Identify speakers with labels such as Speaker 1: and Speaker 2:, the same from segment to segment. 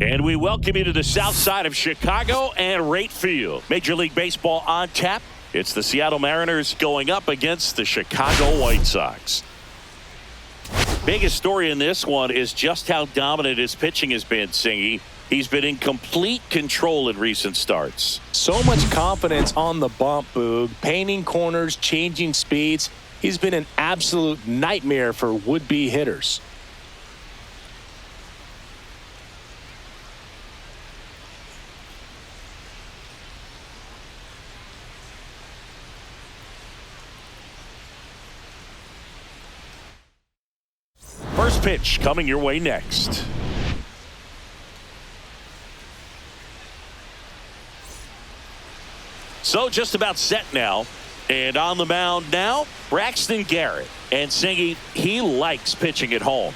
Speaker 1: And we welcome you to the south side of Chicago and Wright Field. Major League Baseball on tap. It's the Seattle Mariners going up against the Chicago White Sox. Biggest story in this one is just how dominant his pitching has been, Singy. He's been in complete control in recent starts.
Speaker 2: So much confidence on the bump, Boog. Painting corners, changing speeds. He's been an absolute nightmare for would-be hitters.
Speaker 1: First pitch coming your way next. So just about set now. And on the mound now, Braxton Garrett. And Singy, he likes pitching at home.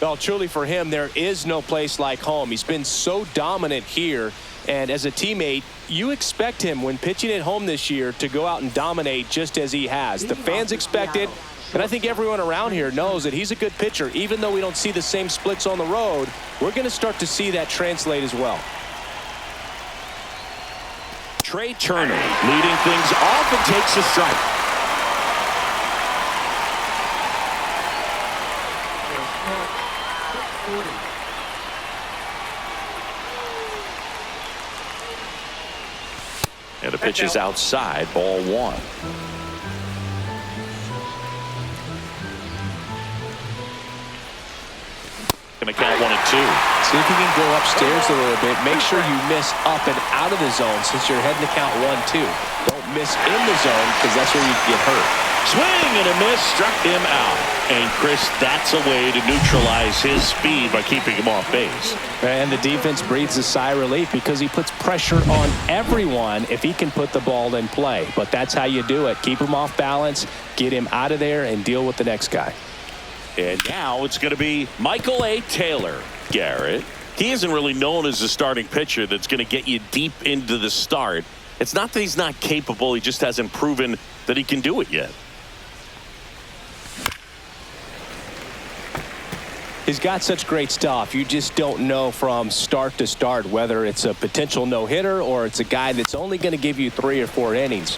Speaker 2: Well, truly for him, there is no place like home. He's been so dominant here. And as a teammate, you expect him when pitching at home this year to go out and dominate just as he has. The fans expect it. And I think everyone around here knows that he's a good pitcher. Even though we don't see the same splits on the road, we're going to start to see that translate as well.
Speaker 1: Trey Turner leading things off and takes a strike. And the pitch is outside, ball one. Going to count 1 and 2.
Speaker 2: See if you can go upstairs a little bit. Make sure you miss up and out of the zone since you're heading to count 1-2. Don't miss in the zone because that's where you get hurt.
Speaker 1: Swing and a miss, struck him out. And Chris, that's a way to neutralize his speed by keeping him off base.
Speaker 2: And the defense breathes a sigh of relief because he puts pressure on everyone if he can put the ball in play. But that's how you do it. Keep him off balance, get him out of there, and deal with the next guy.
Speaker 1: And now it's going to be Michael A. Taylor. Garrett, he isn't really known as a starting pitcher that's going to get you deep into the start. It's not that he's not capable. He just hasn't proven that he can do it yet.
Speaker 2: He's got such great stuff. You just don't know from start to start whether it's a potential no-hitter or it's a guy that's only going to give you 3 or 4 innings.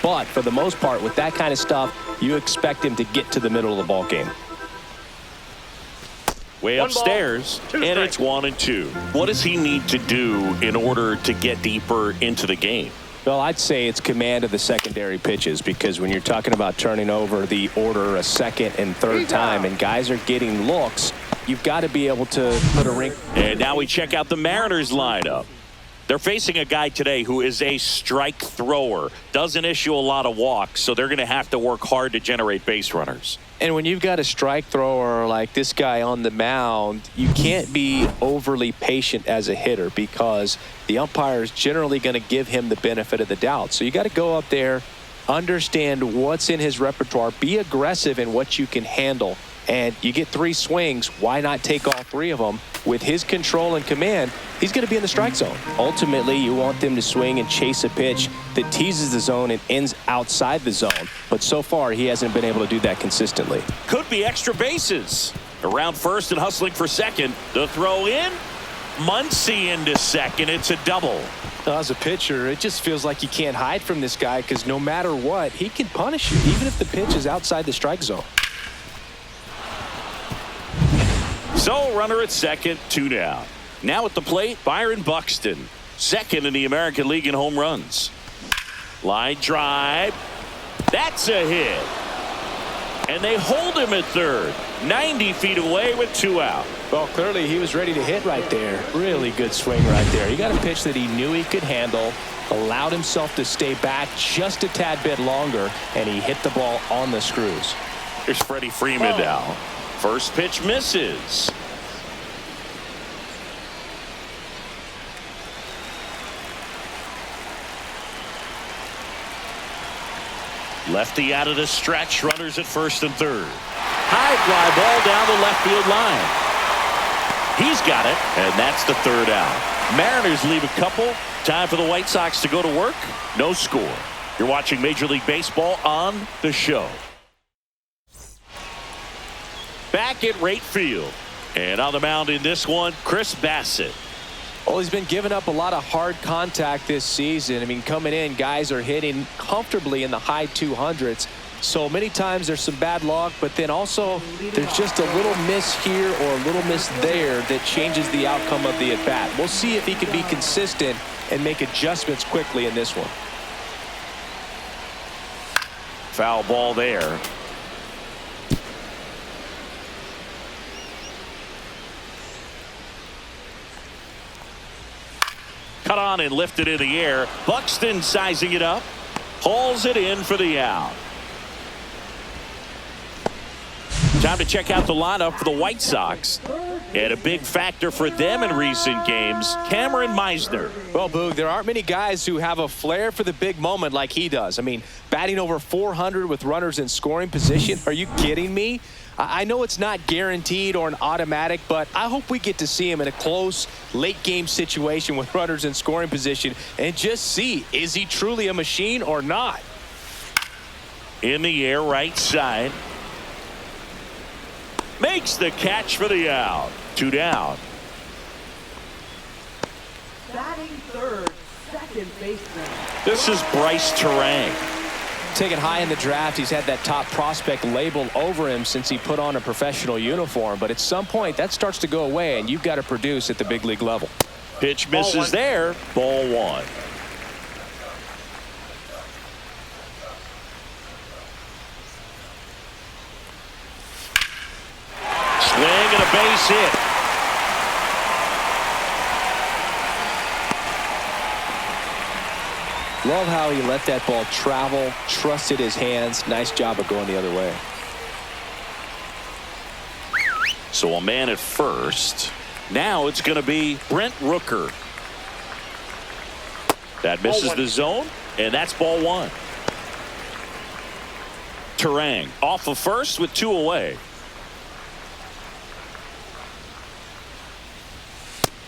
Speaker 2: But for the most part, with that kind of stuff, you expect him to get to the middle of the ball game.
Speaker 1: Way upstairs, and it's 1 and 2. What does he need to do in order to get deeper into the game?
Speaker 2: Well, I'd say it's command of the secondary pitches, because when you're talking about turning over the order a second and third time and guys are getting looks, you've got to be able to put a ring.
Speaker 1: And now we check out the Mariners lineup. They're facing a guy today who is a strike thrower, doesn't issue a lot of walks, so they're going to have to work hard to generate base runners.
Speaker 2: And when you've got a strike thrower like this guy on the mound, you can't be overly patient as a hitter because the umpire is generally going to give him the benefit of the doubt. So you got to go up there, understand what's in his repertoire, be aggressive in what you can handle. And you get 3 swings, why not take all 3 of them? With his control and command, he's going to be in the strike zone. Ultimately, you want them to swing and chase a pitch that teases the zone and ends outside the zone. But so far, he hasn't been able to do that consistently.
Speaker 1: Could be extra bases. Around first and hustling for second. The throw in. Muncy into second. It's a double.
Speaker 2: As a pitcher, it just feels like you can't hide from this guy because no matter what, he can punish you, even if the pitch is outside the strike zone.
Speaker 1: So, runner at second, 2 down. Now at the plate, Byron Buxton, second in the American League in home runs. Line drive. That's a hit. And they hold him at third, 90 feet away with 2 out.
Speaker 2: Well, clearly he was ready to hit right there. Really good swing right there. He got a pitch that he knew he could handle, allowed himself to stay back just a tad bit longer, and he hit the ball on the screws.
Speaker 1: Here's Freddie Freeman now. First pitch misses. Lefty out of the stretch, runners at first and third. High fly ball down the left field line. He's got it, and that's the 3rd out. Mariners leave a couple. Time for the White Sox to go to work. No score. You're watching Major League Baseball on the show. Back at Wright Field. And on the mound in this one, C.Bassitt.
Speaker 2: Well, he's been giving up a lot of hard contact this season. I mean, coming in, guys are hitting comfortably in the high 200s. So many times there's some bad luck, but then also there's just a little miss here or a little miss there that changes the outcome of the at-bat. We'll see if he can be consistent and make adjustments quickly in this one.
Speaker 1: Foul ball there. Cut on and lifted in the air. Buxton sizing it up. Hauls it in for the out. Time to check out the lineup for the White Sox. And a big factor for them in recent games, Cameron Meisner.
Speaker 2: Well, Boog, there aren't many guys who have a flair for the big moment like he does. I mean, batting over 400 with runners in scoring position. Are you kidding me? I know it's not guaranteed or an automatic, but I hope we get to see him in a close, late-game situation with runners in scoring position and just see, is he truly a machine or not?
Speaker 1: In the air, right side. Makes the catch for the out. 2 down.
Speaker 3: Batting third, second baseman.
Speaker 1: This is Bryce Turang.
Speaker 2: Taken high in the draft, he's had that top prospect label over him since he put on a professional uniform. But at some point, that starts to go away, and you've got to produce at the big league level.
Speaker 1: Pitch misses there. Ball 1. Swing and a base hit.
Speaker 2: Love how he let that ball travel, trusted his hands. Nice job of going the other way.
Speaker 1: So a man at first. Now it's going to be Brent Rooker. That misses the zone, and that's ball 1. Turang off of first with 2 away.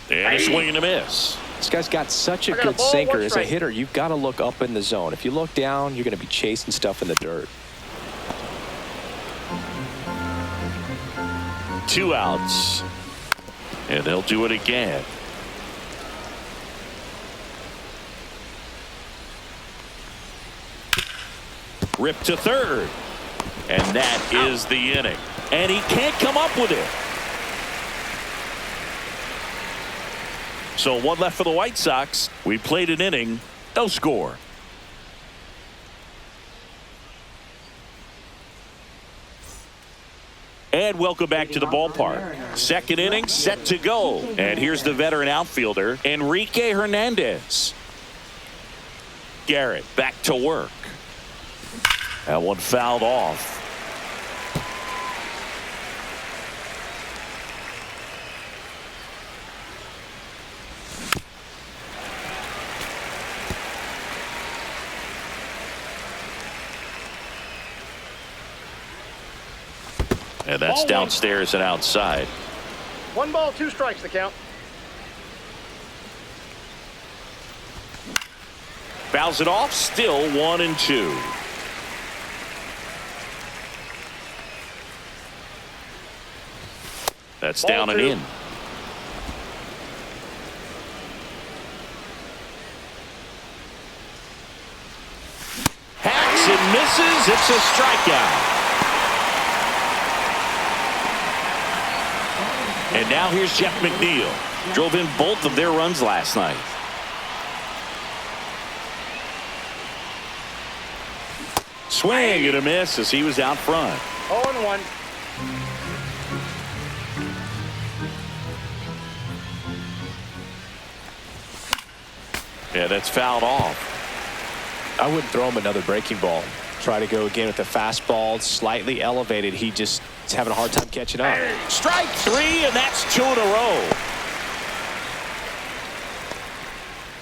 Speaker 1: And a swing and a miss.
Speaker 2: This guy's got such a good sinker. As a hitter, you've got to look up in the zone. If you look down, you're going to be chasing stuff in the dirt.
Speaker 1: 2 outs. And they'll do it again. Ripped to third. And that is the inning. And he can't come up with it. So 1 left for the White Sox. We played an inning. No score. And welcome back to the ballpark. Second inning set to go. And here's the veteran outfielder, Enrique Hernandez. Garrett back to work. That one fouled off. And that's downstairs and outside.
Speaker 4: 1 ball, 2 strikes, the count.
Speaker 1: Fouls it off, still 1-2. That's down and in. Hacks and misses. It's a strikeout. And now here's Jeff McNeil. Drove in both of their runs last night. Swing and a miss as he was out front.
Speaker 4: 0-1.
Speaker 1: Yeah, that's fouled off.
Speaker 2: I wouldn't throw him another breaking ball. Try to go again with the fastball, slightly elevated. He just is having a hard time catching up.
Speaker 1: Strike 3, and that's 2 in a row.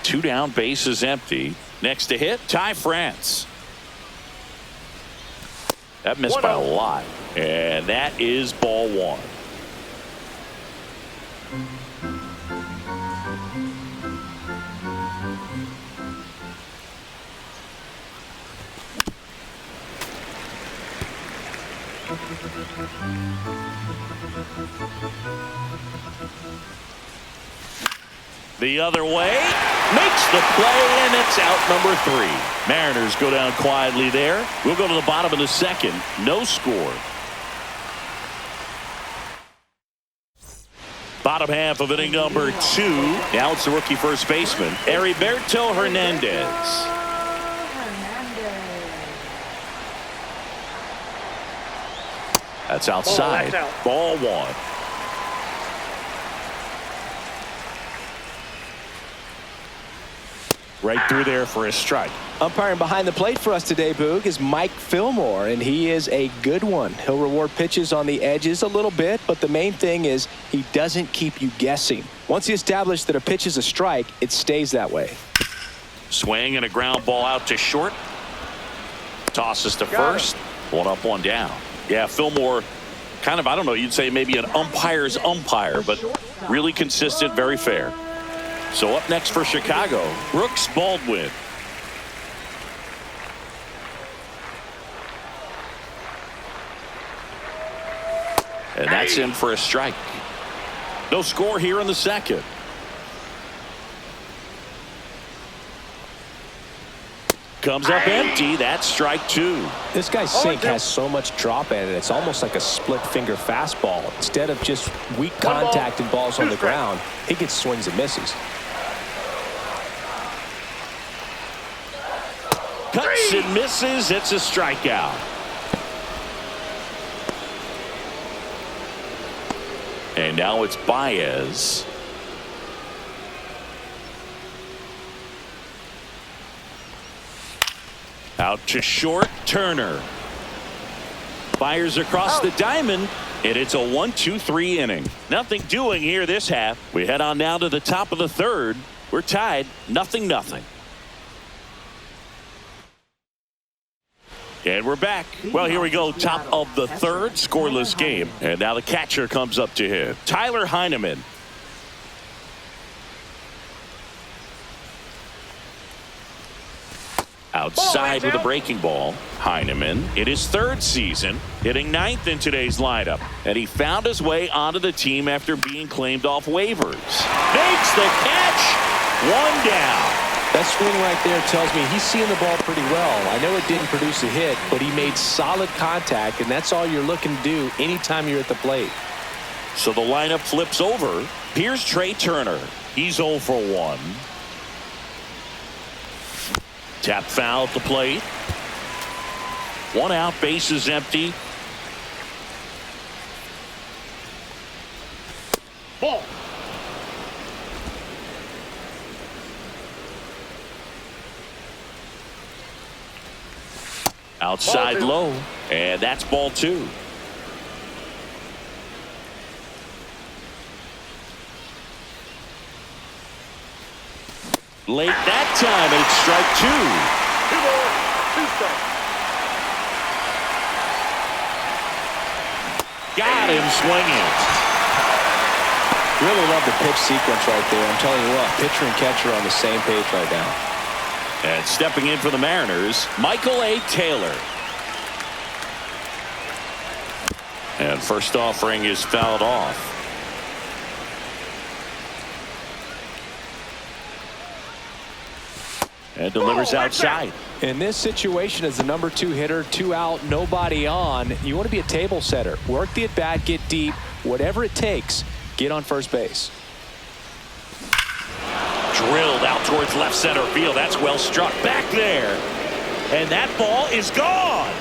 Speaker 1: 2 down, bases empty. Next to hit, Ty France. That missed by a lot. And that is ball 1. The other way. Makes the play, and it's out number 3. Mariners go down quietly there. We'll go to the bottom of the second. No score. Bottom half of inning number 2. Now it's the rookie first baseman, Heriberto Hernandez. That's outside. Ball 1. Right through there for a strike.
Speaker 2: Umpiring behind the plate for us today, Boog, is Mike Fillmore, and he is a good one. He'll reward pitches on the edges a little bit, but the main thing is he doesn't keep you guessing. Once he established that a pitch is a strike, it stays that way.
Speaker 1: Swing and a ground ball out to short. Tosses to first. 1 up, 1 down. Yeah, Fillmore, kind of, I don't know, you'd say maybe an umpire's umpire, but really consistent, very fair. So up next for Chicago, Brooks Baldwin. And that's in for a strike. No score here in the second. Comes up empty. That's strike 2.
Speaker 2: This guy's sink has so much drop in it. It's almost like a split finger fastball. Instead of just weak contact and balls on the ground, he gets swings and misses.
Speaker 1: Cuts and misses. It's a strikeout. And now it's Baez. Out to short, Turner. Fires across the diamond, and it's a 1-2-3 inning. Nothing doing here this half. We head on now to the top of the third. We're tied, 0-0. And we're back. Well, here we go. Top of the third, scoreless game. And now the catcher comes up to hit. Tyler Heineman. Outside with a breaking ball. Heineman in his 3rd season, hitting 9th in today's lineup. And he found his way onto the team after being claimed off waivers. Makes the catch. 1 down.
Speaker 2: That swing right there tells me he's seeing the ball pretty well. I know it didn't produce a hit, but he made solid contact, and that's all you're looking to do anytime you're at the plate.
Speaker 1: So the lineup flips over. Here's Trey Turner. He's 0 for 1. Tap foul at the plate. 1 out, bases empty.
Speaker 4: Ball.
Speaker 1: Outside low, and that's ball 2. Late that time, and it's strike 2.
Speaker 4: 2 balls, 2 strikes.
Speaker 1: Got him swinging.
Speaker 2: Really love the pitch sequence right there. I'm telling you what, pitcher and catcher are on the same page right now.
Speaker 1: And stepping in for the Mariners, Michael A. Taylor. And first offering is fouled off. And delivers outside.
Speaker 2: In this situation, as the number 2 hitter, 2 out, nobody on, you want to be a table setter. Work the at-bat, get deep, whatever it takes, get on first base.
Speaker 1: Drilled out towards left center field. That's well struck back there. And that ball is gone.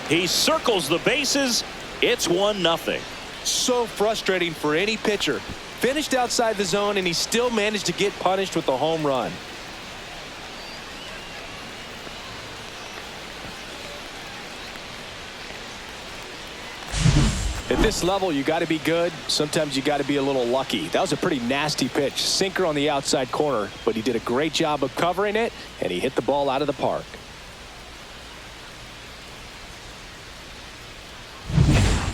Speaker 1: He circles the bases. It's 1-0.
Speaker 2: So frustrating for any pitcher. Finished outside the zone, and he still managed to get punished with a home run. At this level, you got to be good. Sometimes you got to be a little lucky. That was a pretty nasty pitch. Sinker on the outside corner, but he did a great job of covering it, and he hit the ball out of the park.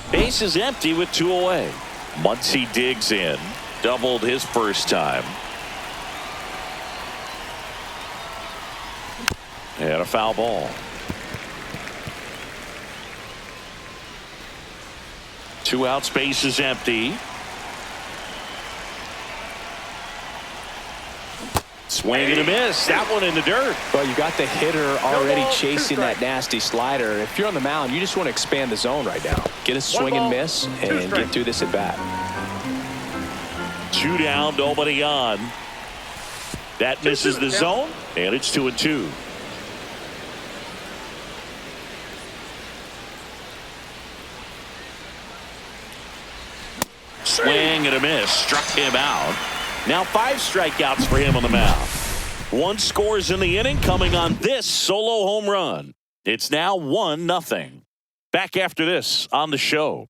Speaker 1: Base is empty with 2 away. Muncy digs in. Doubled his first time. And a foul ball. 2 out, space is empty. Swing and a miss. That one in the dirt.
Speaker 2: Well, you got the hitter already
Speaker 4: ball,
Speaker 2: chasing
Speaker 4: 2
Speaker 2: that
Speaker 4: strikes.
Speaker 2: nasty slider. If you're on the mound, you just want to expand the zone right now. Get a swing and
Speaker 4: ball,
Speaker 2: miss
Speaker 4: 2
Speaker 2: and
Speaker 4: strikes.
Speaker 2: get through this at bat.
Speaker 1: 2 down, nobody on. That misses the zone, and it's 2-2. Swing and a miss. Struck him out. Now 5 strikeouts for him on the mound. 1 scores in the inning coming on this solo home run. It's now 1-0. Back after this on the show.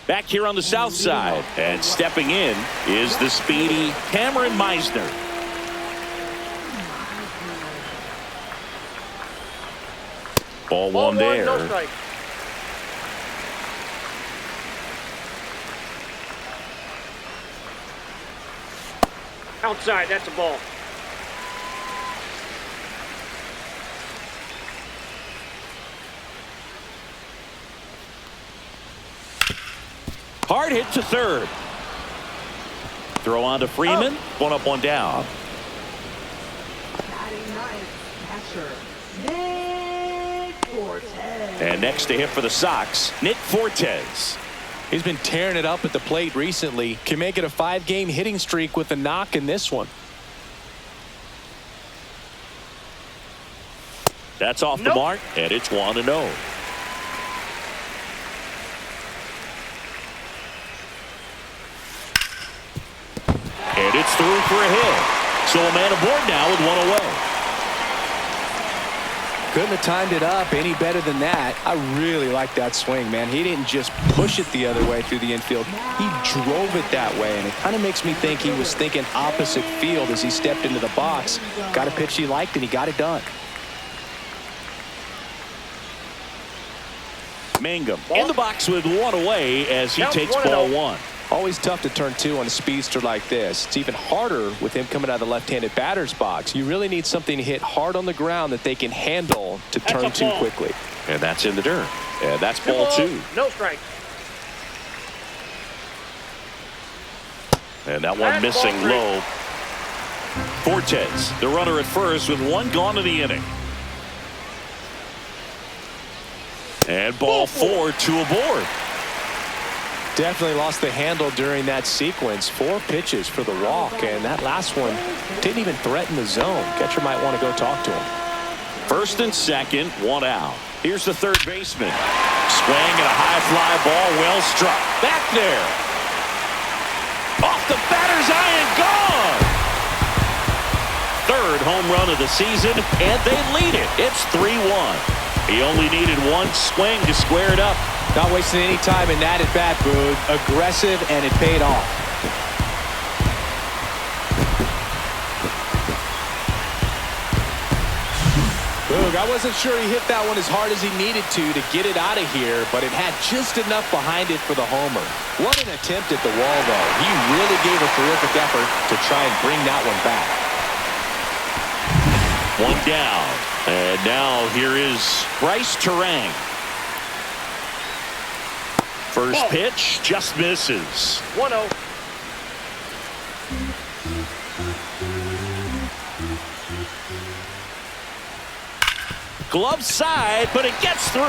Speaker 1: Back here on the south side, and stepping in is the speedy Cameron Meisner. Ball one there.
Speaker 4: No strike. Outside, that's a ball.
Speaker 1: Hard hit to third. Throw on to Freeman. 1 up, 1 down.
Speaker 3: Batting ninth, catcher, Nick Fortes.
Speaker 1: And next to hit for the Sox, Nick Fortes.
Speaker 2: He's been tearing it up at the plate recently. Can make it a 5-game hitting streak with a knock in this one.
Speaker 1: That's off the mark, and it's 1-0. And it's through for a hit. So a man aboard now with 1 away.
Speaker 2: Couldn't have timed it up any better than that. I really like that swing, man. He didn't just push it the other way through the infield. He drove it that way, and it kind of makes me think he was thinking opposite field as he stepped into the box. Got a pitch he liked, and he got it done.
Speaker 1: Mangum in the box with 1 away as he
Speaker 4: Counts
Speaker 1: takes
Speaker 4: 1-0.
Speaker 1: ball 1.
Speaker 2: Always tough to turn 2 on a speedster like this. It's even harder with him coming out of the left-handed batter's box. You really need something to hit hard on the ground that they can handle to turn
Speaker 4: a
Speaker 2: 2
Speaker 4: ball.
Speaker 2: quickly.
Speaker 1: And that's in the dirt. And that's ball 2.
Speaker 4: No strike.
Speaker 1: And that one
Speaker 4: That's
Speaker 1: missing
Speaker 4: ball 3.
Speaker 1: low. Fortes, the runner at first with 1 gone in the inning. And ball 4, 2 aboard.
Speaker 2: Definitely lost the handle during that sequence. 4 pitches for the walk, and that last one didn't even threaten the zone. Catcher might want to go talk to him.
Speaker 1: First and second, 1 out. Here's the third baseman. Swing and a high fly ball, well struck. Back there. Off the batter's eye and gone. Third home run of the season, and they lead it. It's 3-1. He only needed 1 swing to square it up.
Speaker 2: Not wasting any time in that at bat, Boog. Aggressive, and it paid off. Boog, I wasn't sure he hit that one as hard as he needed to get it out of here, but it had just enough behind it for the homer. What an attempt at the wall, though. He really gave a terrific effort to try and bring that one back.
Speaker 1: 1 down. And now here is Bryce Terang. First
Speaker 4: Ball.
Speaker 1: pitch just misses.
Speaker 4: 1-0.
Speaker 1: Glove side, but it gets through.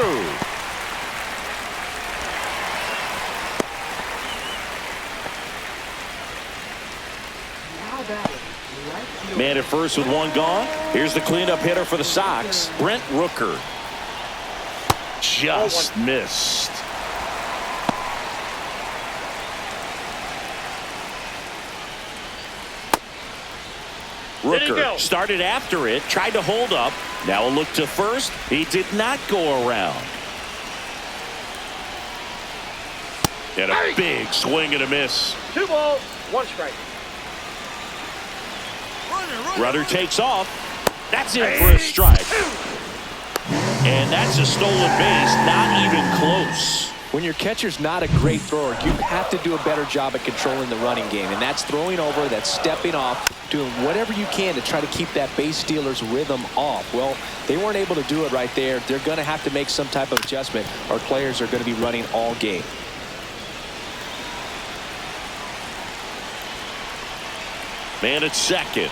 Speaker 3: Now batting, right field.
Speaker 1: Man at first with 1 gone. Here's the cleanup hitter for the Sox, Brent Rooker. Just missed. Rooker started after it, tried to hold up. Now a look to first. He did not go around. And a big swing and a miss.
Speaker 4: 2 balls, 1 strike.
Speaker 1: Rudder takes off. That's in for a strike. And that's a stolen base, not even close.
Speaker 2: When your catcher's not a great thrower, you have to do a better job at controlling the running game. And that's throwing over, that's stepping off, doing whatever you can to try to keep that base stealer's rhythm off. Well, they weren't able to do it right there. They're going to have to make some type of adjustment, or players are going to be running all game.
Speaker 1: Man at second.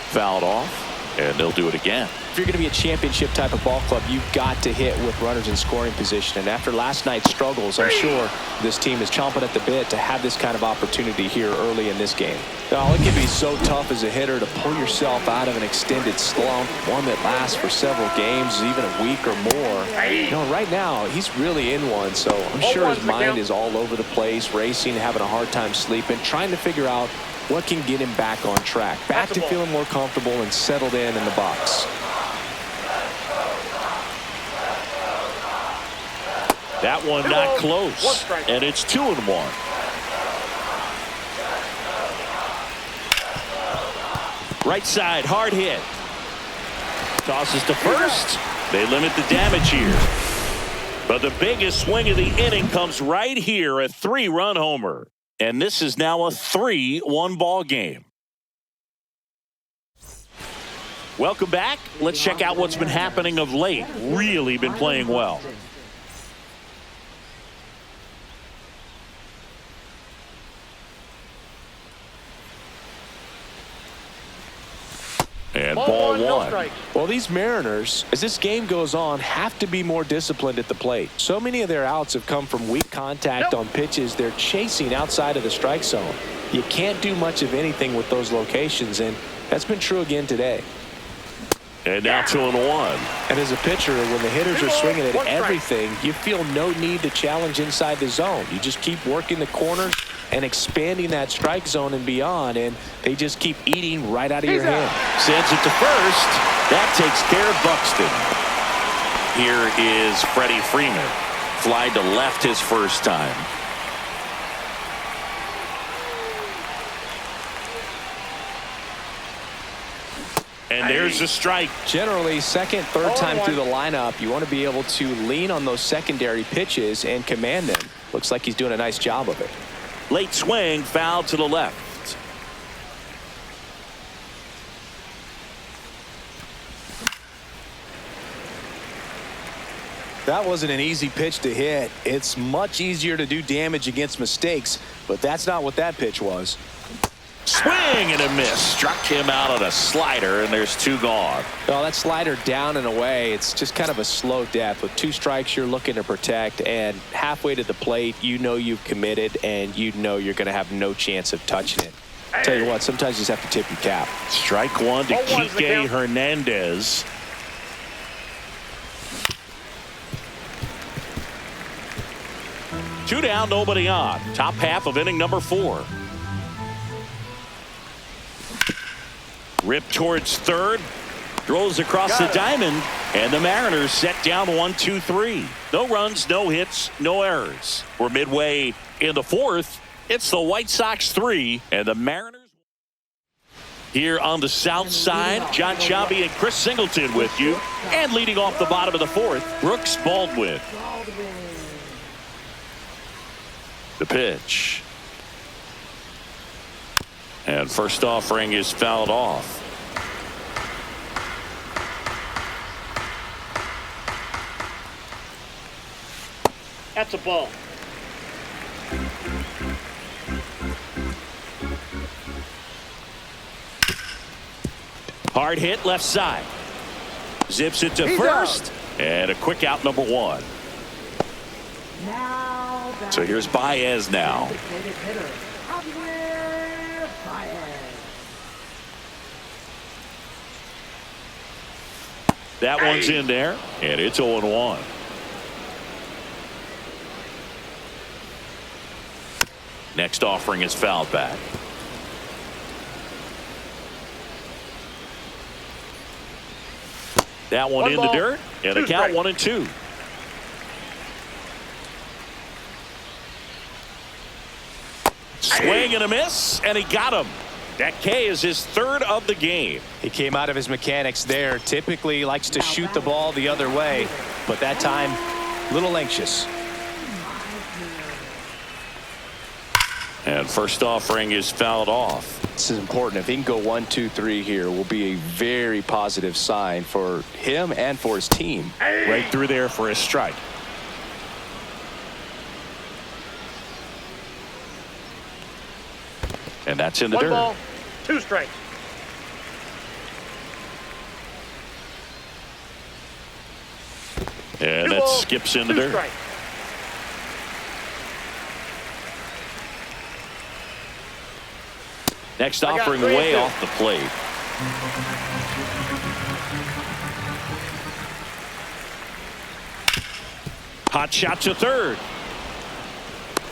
Speaker 1: Fouled off, and they'll do it again.
Speaker 2: If you're going to be a championship type of ball club, you've got to hit with runners in scoring position. And after last night's struggles, I'm sure this team is chomping at the bit to have this kind of opportunity here early in this game. Now, it can be so tough as a hitter to pull yourself out of an extended slump, one that lasts for several games, even a week or more. You know, right now, he's really in one, so I'm sure his mind is all over the place, racing, having a hard time sleeping, trying to figure out what can get him back on track, back to feeling more comfortable and settled in the box.
Speaker 1: That one not close, and it's 2-1. Right side, hard hit. Tosses to first. They limit the damage here. But the biggest swing of the inning comes right here, a 3-run homer. And this is now a 3-1 ball game. Welcome back. Let's check out what's been happening of late. Really been playing well. And ball one.
Speaker 2: Well, these Mariners, as this game goes on, have to be more disciplined at the plate. So many of their outs have come from weak contact on pitches they're chasing outside of the strike zone. You can't do much of anything with those locations, and that's been true again today.
Speaker 1: And now 2-1.
Speaker 2: And as a pitcher, when the hitters are swinging at everything, you feel no need to challenge inside the zone. You just keep working the corners and expanding that strike zone and beyond, and they just keep eating right out of your hand.
Speaker 1: Sends it to first. That takes care of Buxton. Here is Freddie Freeman. Fly to left his first time. And there's a strike.
Speaker 2: Generally, second, third time through the lineup, you want to be able to lean on those secondary pitches and command them. Looks like he's doing a nice job of it.
Speaker 1: Late swing, foul to the left.
Speaker 2: That wasn't an easy pitch to hit. It's much easier to do damage against mistakes, but that's not what that pitch was.
Speaker 1: Swing and a miss. Struck him out on a slider, and there's 2 gone.
Speaker 2: Well, that slider down and away, it's just kind of a slow death. With 2 strikes, you're looking to protect, and halfway to the plate, you know you've committed, and you know you're going to have no chance of touching it. Tell you what, sometimes you just have to tip your cap.
Speaker 1: Strike one to Kike Hernandez. Two down, nobody on. Top half of inning number 4. Rip towards third. Throws across the diamond. And the Mariners set down 1-2-3. No runs, no hits, no errors. We're midway in the 4th. It's the White Sox 3 and the Mariners. Here on the south side, John Chabi and Chris Singleton with you. And leading off the bottom of the 4th, Brooks Baldwin. The pitch. And first offering is fouled off.
Speaker 4: That's a ball.
Speaker 1: Hard hit left side. Zips it to first. And a quick out number 1. So here's Baez now. That one's in there, and it's 0-1. Next offering is fouled back. That one in the dirt, and the count 1-2. Swing and a miss, and he got him. That K is his 3rd of the game.
Speaker 2: He came out of his mechanics there. Typically likes to shoot the ball the other way, but that time, a little anxious.
Speaker 1: And first offering is fouled off.
Speaker 2: This is important. If he can go 1-2-3 here, will be a very positive sign for him and for his team.
Speaker 1: Right through there for a strike. And that's in the
Speaker 4: One
Speaker 1: dirt.
Speaker 4: ball, 2 strikes.
Speaker 1: And
Speaker 4: 2
Speaker 1: that
Speaker 4: balls,
Speaker 1: skips in the
Speaker 4: 2
Speaker 1: dirt.
Speaker 4: strikes.
Speaker 1: Next
Speaker 4: I got
Speaker 1: offering
Speaker 4: 3 and
Speaker 1: way
Speaker 4: 2.
Speaker 1: off the plate. Hot shot to third.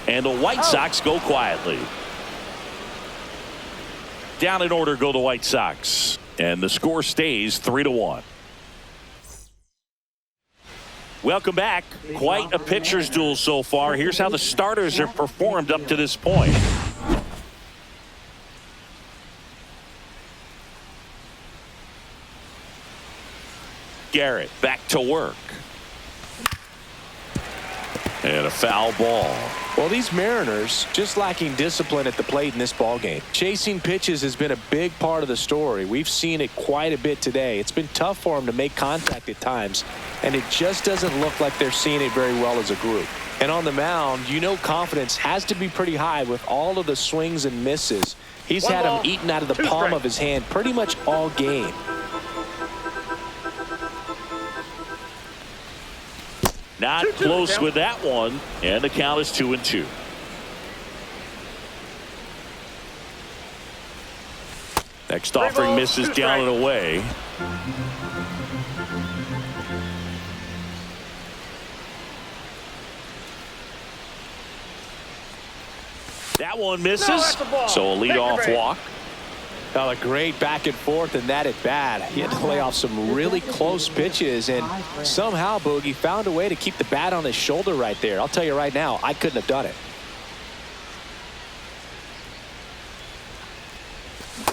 Speaker 1: And the White Sox go quietly. Down in order go the White Sox. And the score stays 3-1. Welcome back. Quite a pitcher's duel so far. Here's how the starters have performed up to this point. Garrett back to work. And a foul ball.
Speaker 2: Well, these Mariners just lacking discipline at the plate in this ballgame. Chasing pitches has been a big part of the story. We've seen it quite a bit today. It's been tough for them to make contact at times, and it just doesn't look like they're seeing it very well as a group. And on the mound, you know confidence has to be pretty high with all of the swings and misses. He's
Speaker 4: One
Speaker 2: had
Speaker 4: ball,
Speaker 2: them eaten out of the
Speaker 4: 2
Speaker 2: palm
Speaker 4: strikes.
Speaker 2: of his hand pretty much all game.
Speaker 1: Not
Speaker 4: 2-2
Speaker 1: close
Speaker 4: count.
Speaker 1: with that one. And the count is 2-2. Next
Speaker 4: 3
Speaker 1: offering
Speaker 4: balls,
Speaker 1: misses
Speaker 4: 2
Speaker 1: down and
Speaker 4: strikes.
Speaker 1: away. That one misses.
Speaker 4: No, that's a ball.
Speaker 1: So a
Speaker 4: Take your
Speaker 1: leadoff
Speaker 4: break.
Speaker 1: walk.
Speaker 2: Now, a great back and forth in that at bat. He had to lay off some really close pitches, and somehow Boogie found a way to keep the bat on his shoulder right there. I'll tell you right now, I couldn't have done it.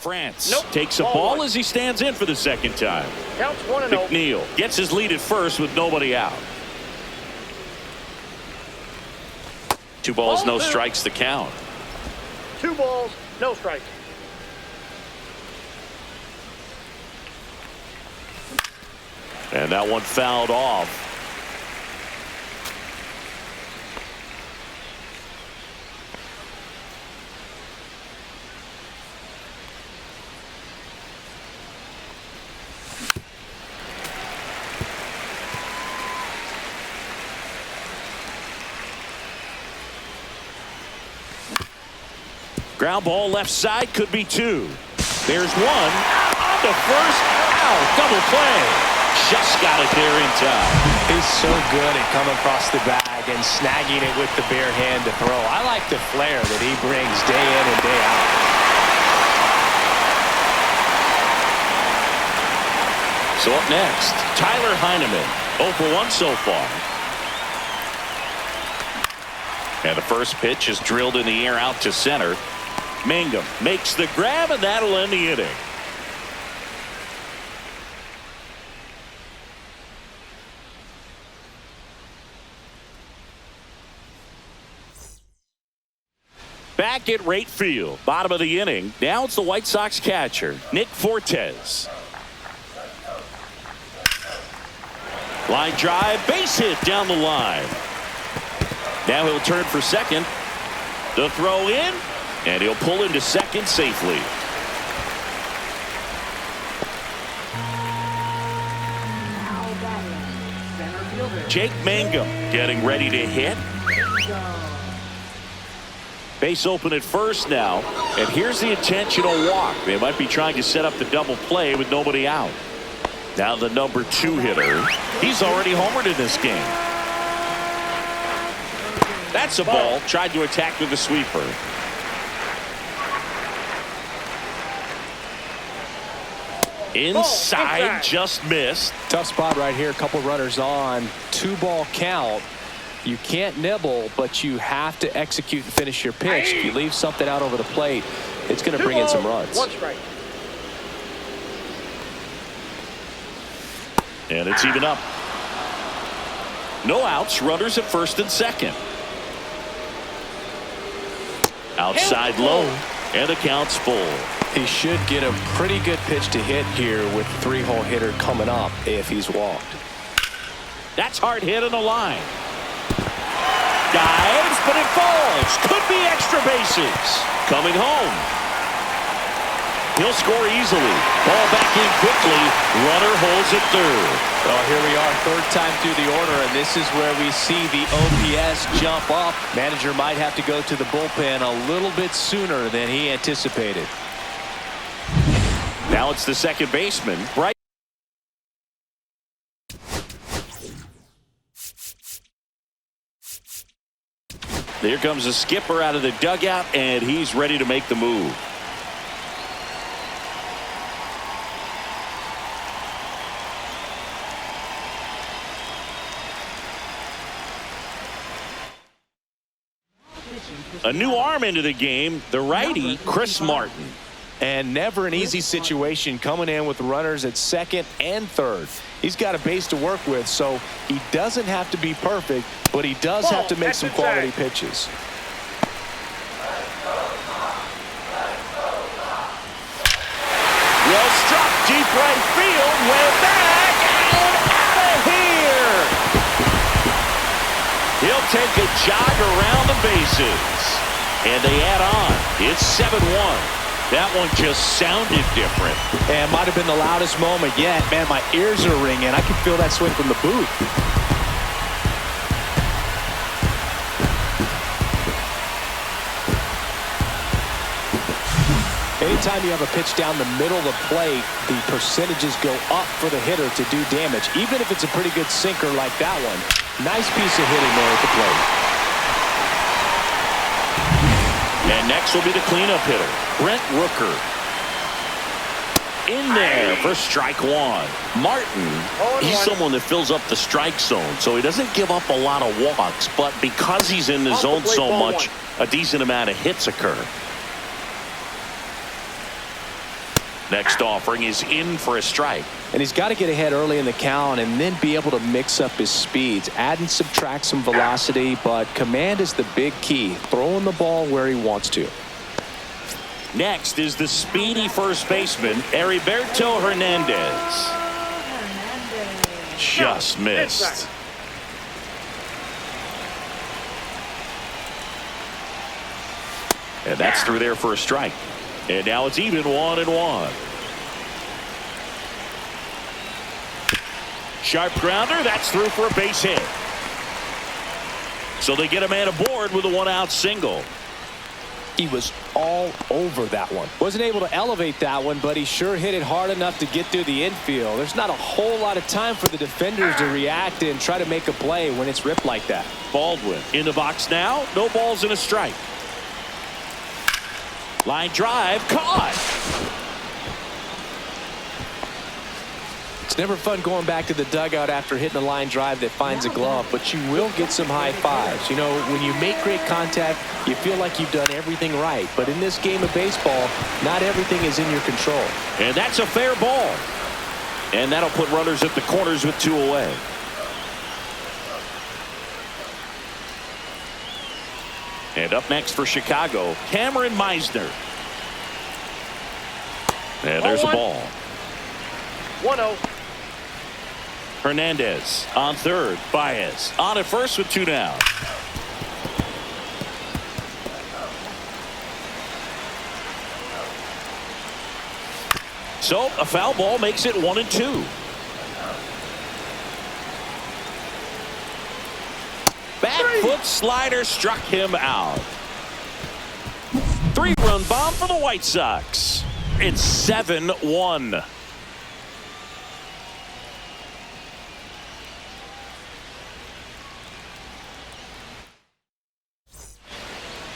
Speaker 1: France
Speaker 4: Nope.
Speaker 1: takes a
Speaker 4: Ball
Speaker 1: ball
Speaker 4: 1.
Speaker 1: as he stands in for the second time.
Speaker 4: Counts 1-0.
Speaker 1: McNeil gets his lead at first with nobody out. 2 balls,
Speaker 4: Ball
Speaker 1: no
Speaker 4: 2.
Speaker 1: strikes, the count.
Speaker 4: 2 balls, no strikes.
Speaker 1: And that one fouled off. Ground ball left side, could be 2. There's one. On to first. Out. Double play. Just got it there in time.
Speaker 2: He's so good at coming across the bag and snagging it with the bare hand to throw. I like the flair that he brings day in and day out.
Speaker 1: So up next, Tyler Heineman. 0 for 1 so far. And the first pitch is drilled in the air out to center. Mangum makes the grab, and that'll end the inning. Back at right field, bottom of the inning. Now it's the White Sox catcher, Nick Fortes. Line drive, base hit down the line. Now he'll turn for second. The throw in, and he'll pull into second safely.
Speaker 3: Now batting, center fielder.
Speaker 1: Jake Mangum getting ready to hit.
Speaker 3: Mangum.
Speaker 1: Base open at first now, and here's the intentional walk. They might be trying to set up the double play with nobody out. Now the number 2 hitter. He's already homered in this game. That's a ball. Tried to attack with a sweeper. Inside, just missed.
Speaker 2: Tough spot right here. A couple runners on. 2-ball count. You can't nibble, but you have to execute and finish your pitch. If you leave something out over the plate, it's going to
Speaker 4: 2
Speaker 2: bring in some
Speaker 4: balls,
Speaker 2: runs.
Speaker 4: 1 strike.
Speaker 1: And it's even up. No outs. Runners at first and second. Outside low. And the count's full.
Speaker 2: He should get a pretty good pitch to hit here with the 3-hole hitter coming up if he's walked.
Speaker 1: That's hard hit on the line. Dives, but it falls. Could be extra bases. Coming home. He'll score easily. Ball back in quickly. Runner holds at third.
Speaker 2: Well, here we are, third time through the order, and this is where we see the OPS jump up. Manager might have to go to the bullpen a little bit sooner than he anticipated.
Speaker 1: Now it's the second baseman, right? Here comes the skipper out of the dugout, and he's ready to make the move. A new arm into the game, the righty, Chris Martin.
Speaker 2: And never an easy situation coming in with runners at second and third. He's got a base to work with, so he doesn't have to be perfect, but he does have to make some quality pitches.
Speaker 1: Well struck, deep right field, way back, and out of here! He'll take a jog around the bases. And they add on. It's 7-1. That one just sounded different.
Speaker 2: And might have been the loudest moment yet. Man, my ears are ringing. I can feel that swing from the booth. Anytime you have a pitch down the middle of the plate, the percentages go up for the hitter to do damage, even if it's a pretty good sinker like that one. Nice piece of hitting there at the plate.
Speaker 1: And next will be the cleanup hitter, Brent Rooker. In there for strike one. Martin, he's someone that fills up the strike zone, so he doesn't give up a lot of walks, but because he's in the zone so much, a decent amount of hits occur. Next offering is in for a strike.
Speaker 2: And he's got to get ahead early in the count and then be able to mix up his speeds. Add and subtract some velocity, but command is the big key. Throwing the ball where he wants to.
Speaker 1: Next is the speedy first baseman, Heriberto Hernandez. Just missed. And that's through there for a strike. And now it's even 1-1. Sharp grounder. That's through for a base hit. So they get a man aboard with a one-out single.
Speaker 2: He was all over that one. Wasn't able to elevate that one, but he sure hit it hard enough to get through the infield. There's not a whole lot of time for the defenders to react and try to make a play when it's ripped like that.
Speaker 1: Baldwin in the box now. No balls and a strike. Line drive, caught.
Speaker 2: It's never fun going back to the dugout after hitting a line drive that finds a glove, but you will get some high fives. You know, when you make great contact, you feel like you've done everything right. But in this game of baseball, not everything is in your control.
Speaker 1: And that's a fair ball. And that'll put runners at the corners with two away. And up next for Chicago, Cameron Meisner. And there's a ball.
Speaker 4: 1-0.
Speaker 1: Hernandez on third. Baez on at first with two down. So a foul ball makes it 1-2. Back foot slider struck him out. 3-run bomb for the White Sox. It's 7-1.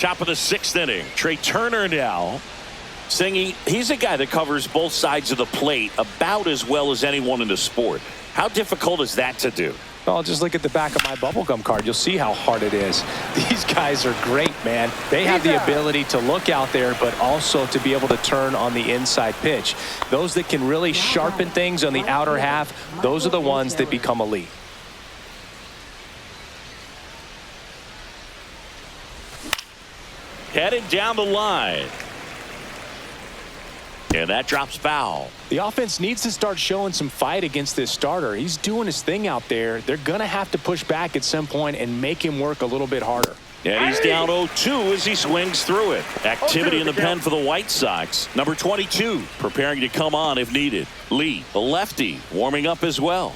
Speaker 1: Top of the sixth inning. Trey Turner now saying he's a guy that covers both sides of the plate about as well as anyone in the sport. How difficult is that to do?
Speaker 2: Well, just look at the back of my bubblegum card. You'll see how hard it is. These guys are great, man. They have the ability to look out there, but also to be able to turn on the inside pitch. Those that can really sharpen things on the outer half, those are the ones that become elite.
Speaker 1: Headed down the line. And that drops foul.
Speaker 2: The offense needs to start showing some fight against this starter. He's doing his thing out there. They're going to have to push back at some point and make him work a little bit harder.
Speaker 1: And he's down 0-2 as he swings through it. Activity in the pen for the White Sox. Number 22 preparing to come on if needed. Lee, the lefty, warming up as well.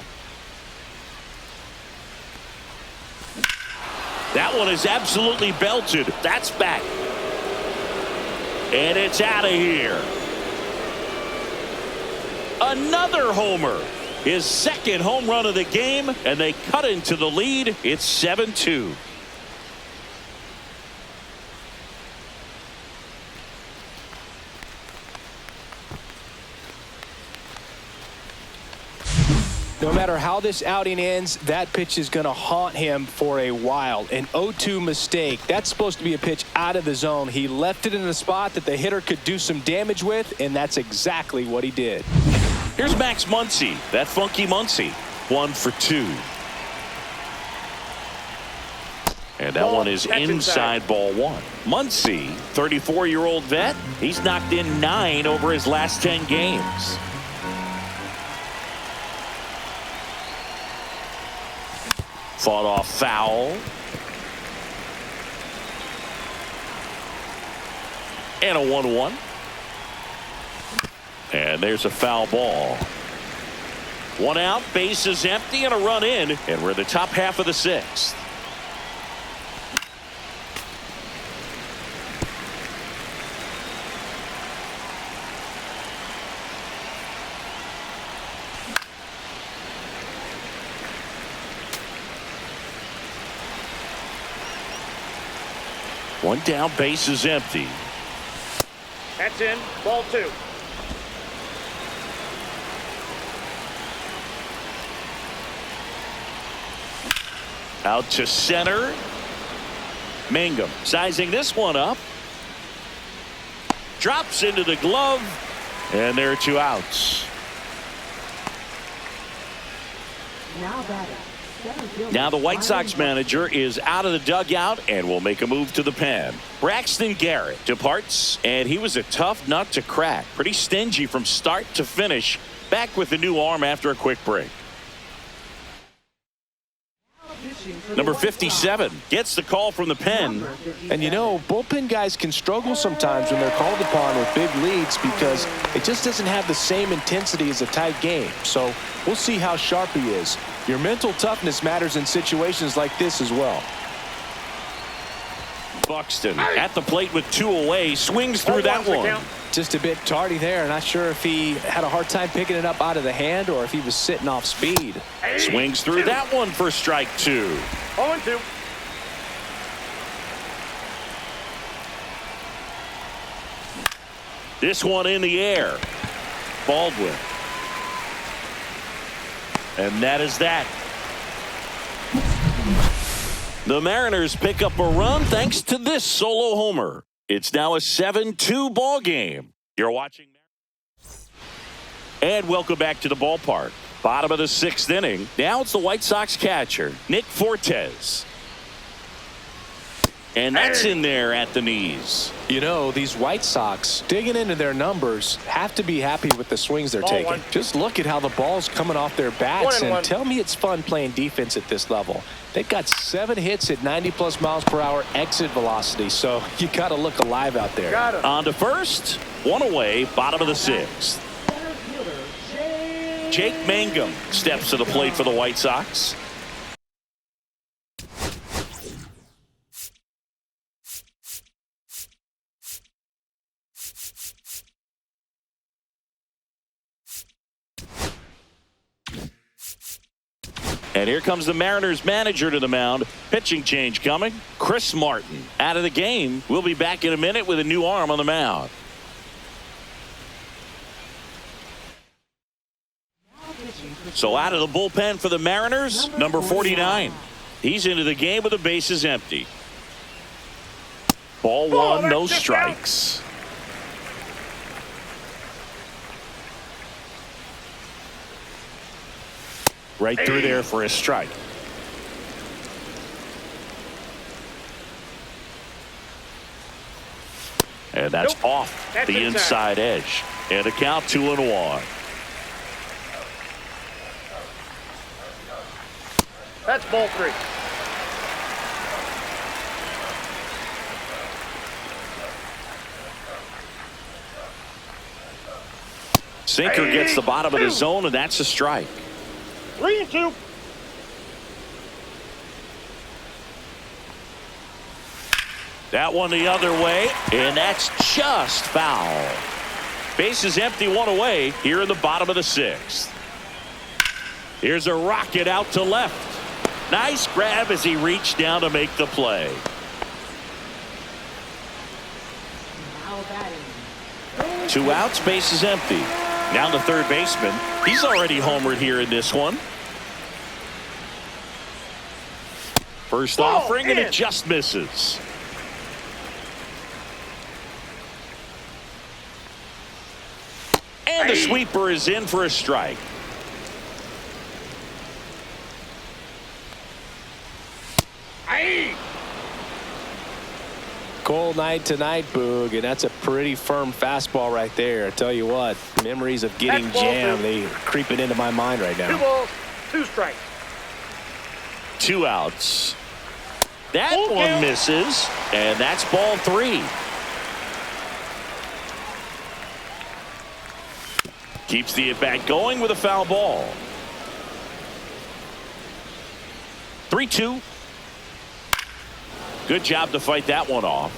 Speaker 1: That one is absolutely belted. That's back. And it's out of here. Another homer. His second home run of the game, and they cut into the lead. It's 7-2.
Speaker 2: No matter how this outing ends, that pitch is going to haunt him for a while. An 0-2 mistake. That's supposed to be a pitch out of the zone. He left it in a spot that the hitter could do some damage with, and that's exactly what he did.
Speaker 1: Here's Max Muncy, that funky Muncy. 1 for 2. And that one is inside ball 1. Muncy, 34-year-old vet, he's knocked in 9 over his last 10 games. Fought off foul. And a 1-1. And there's a foul ball. 1 out, bases empty, and a run in. And we're in the top half of the 6th. One down, bases empty.
Speaker 4: That's in. Ball 2.
Speaker 1: Out to center. Mangum sizing this one up. Drops into the glove. And there are 2 outs.
Speaker 3: Now batting.
Speaker 1: Now the White Sox manager is out of the dugout and will make a move to the pen. Braxton Garrett departs, and he was a tough nut to crack. Pretty stingy from start to finish. Back with the new arm after a quick break. Number 57 gets the call from the pen.
Speaker 2: And you know, bullpen guys can struggle sometimes when they're called upon with big leads because it just doesn't have the same intensity as a tight game. So we'll see how sharp he is. Your mental toughness matters in situations like this as well.
Speaker 1: Buxton at the plate with 2 away, swings through that one.
Speaker 2: Just a bit tardy there. Not sure if he had a hard time picking it up out of the hand or if he was sitting off speed.
Speaker 1: Swings through that one for strike 2.
Speaker 4: 0-2.
Speaker 1: This one in the air. Baldwin. And that is that. The Mariners pick up a run thanks to this solo homer. It's now a 7-2 ball game. You're watching. And welcome back to the ballpark. Bottom of the 6th inning. Now it's the White Sox catcher, Nick Fortes. And that's in there at the knees.
Speaker 2: You know, these White Sox, digging into their numbers, have to be happy with the swings they're taking.
Speaker 4: 1.
Speaker 2: Just look at how the ball's coming off their bats,
Speaker 4: 1-1.
Speaker 2: and tell me it's fun playing defense at this level. They've got 7 hits at 90+ miles per hour exit velocity, so you got to look alive out there.
Speaker 4: Got him.
Speaker 1: On to first, 1 away, bottom of the 6th. Jake Mangum steps to the plate for the White Sox. And here comes the Mariners manager to the mound. Pitching change coming. Chris Martin out of the game. We'll be back in a minute with a new arm on the mound. So out of the bullpen for the Mariners, number 49. He's into the game with the bases empty. Ball 1, no strikes. Right through there for a strike. And that's off the inside edge. And a count 2-1.
Speaker 4: That's ball 3.
Speaker 1: Sinker gets the bottom of the zone, and that's a strike.
Speaker 4: 3-2.
Speaker 1: That one the other way, and that's just foul. Base is empty, one away here in the bottom of the sixth. Here's a rocket out to left. Nice grab as he reached down to make the play.
Speaker 3: Now batting.
Speaker 1: 2 outs, base is empty. Now the third baseman. He's already homered here in this one. First offering, and it just misses. And the sweeper is in for a strike.
Speaker 2: Cold night tonight, Boog, and that's a pretty firm fastball right there. I tell you what, memories of getting
Speaker 4: That's ball
Speaker 2: jammed,
Speaker 4: two.
Speaker 2: they creeping into my mind right
Speaker 4: 2
Speaker 2: now.
Speaker 4: balls, 2 strikes.
Speaker 1: 2 outs. That
Speaker 4: Full
Speaker 1: one
Speaker 4: count.
Speaker 1: misses, and that's ball 3. Keeps the at-bat going with a foul ball. 3-2. Good job to fight that one off.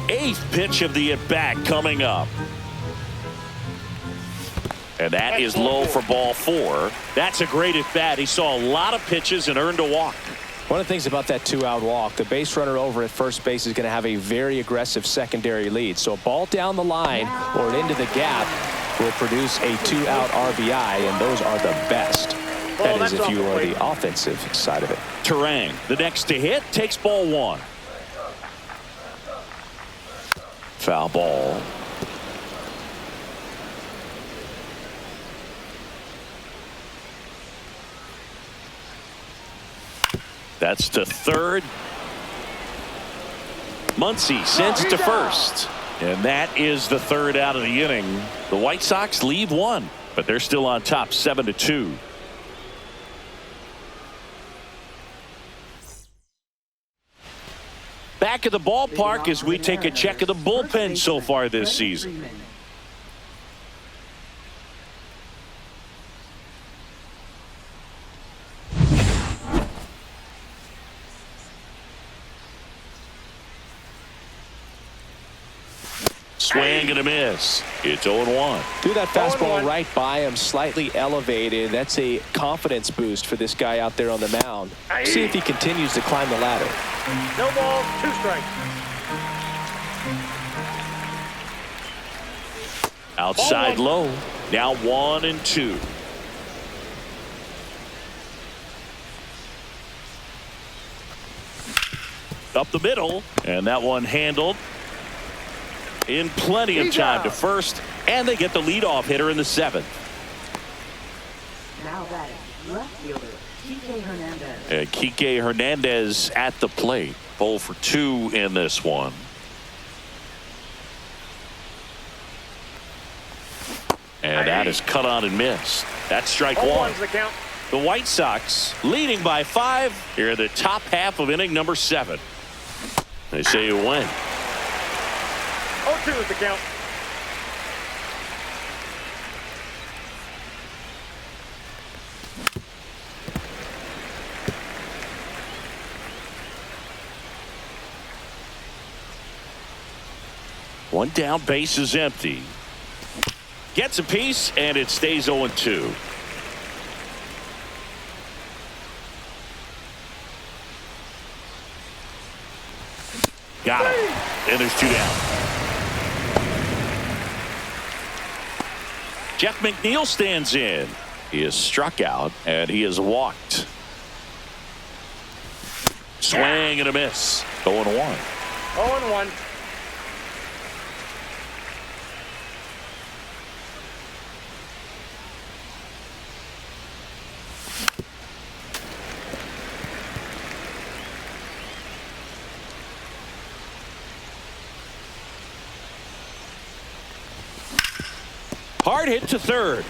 Speaker 1: 8th pitch of the at-bat coming up. And that is low for ball 4. That's a great at-bat. He saw a lot of pitches and earned a walk.
Speaker 2: One of the things about that 2-out walk, the base runner over at first base is going to have a very aggressive secondary lead. So a ball down the line or into the gap will produce a 2-out RBI, and those are the best. That is if you are the offensive side of it.
Speaker 1: Terang, the next to hit, takes ball 1. Foul ball. That's to third. Muncy sends it to first. And that is the 3rd out of the inning. The White Sox leave 1, but they're still on top 7-2. Back at the ballpark as we take a check of the bullpen so far this season. Swing and a miss. It's 0-1.
Speaker 2: Threw that fastball right by him, slightly elevated. That's a confidence boost for this guy out there on the mound. See if he continues to climb the ladder.
Speaker 4: No balls, 2 strikes.
Speaker 1: Outside low. Now 1-2. Up the middle, and that one handled in plenty of time to first, and they get the leadoff hitter in the 7th.
Speaker 3: Now batting. Left fielder, Kike Hernandez.
Speaker 1: And Kike Hernandez at the plate. 0 for 2 in this one. And that is cut on and missed. That's strike 1.
Speaker 4: The count.
Speaker 1: The White Sox leading by 5 here in the top half of inning number 7. They say you win.
Speaker 4: 0-2 is the count.
Speaker 1: One down, base is empty. Gets a piece, and it stays 0-2. Got it. And there's 2 down. Jeff McNeil stands in. He is struck out, and he is walked. Swing and a miss. 0-1.
Speaker 4: 0-1.
Speaker 1: Hard hit to third.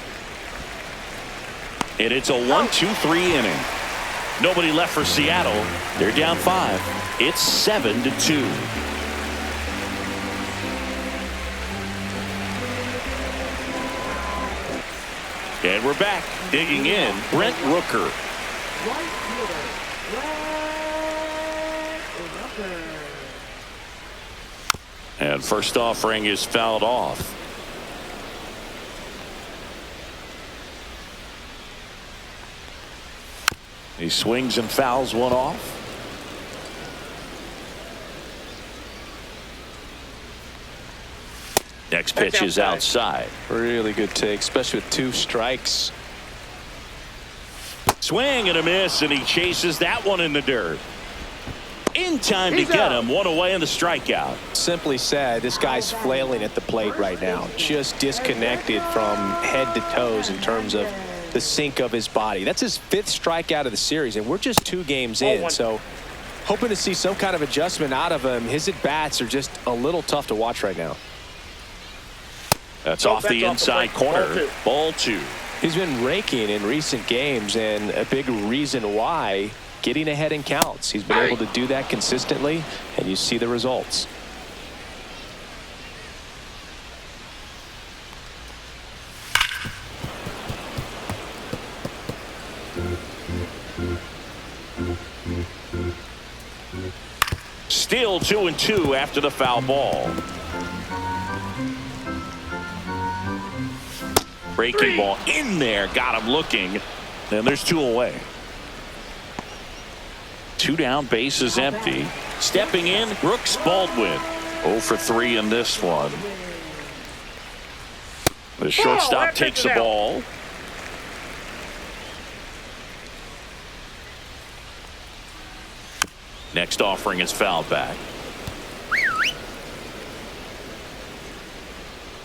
Speaker 1: And it's a 1-2-3 inning. Nobody left for Seattle. They're down 5. It's 7-2. And we're back. Digging in, Brent Rooker.
Speaker 3: Right fielder, Brent Rooker.
Speaker 1: And first offering is fouled off. He swings and fouls one off. Next pitch is outside.
Speaker 2: Really good take, especially with 2 strikes.
Speaker 1: Swing and a miss, and he chases that one in the dirt. In time to
Speaker 4: He's
Speaker 1: get
Speaker 4: out.
Speaker 1: him. One away in the strikeout.
Speaker 2: Simply said, this guy's flailing at the plate right now. Just disconnected from head to toes in terms of the sink of his body. That's his 5th strikeout of the series, and we're just 2 games in. So hoping to see some kind of adjustment out of him. His at-bats are just a little tough to watch right now.
Speaker 1: That's off the inside corner. Ball 2.
Speaker 2: He's been raking in recent games, and a big reason why, getting ahead in counts. He's been able to do that consistently, and you see the results.
Speaker 1: Still 2-2 after the foul ball. Breaking ball in there, got him looking, and there's 2 away. 2 down, base is empty. Stepping in, Brooks Baldwin. 0 for 3 in this one. The shortstop takes the ball. Next offering is fouled back.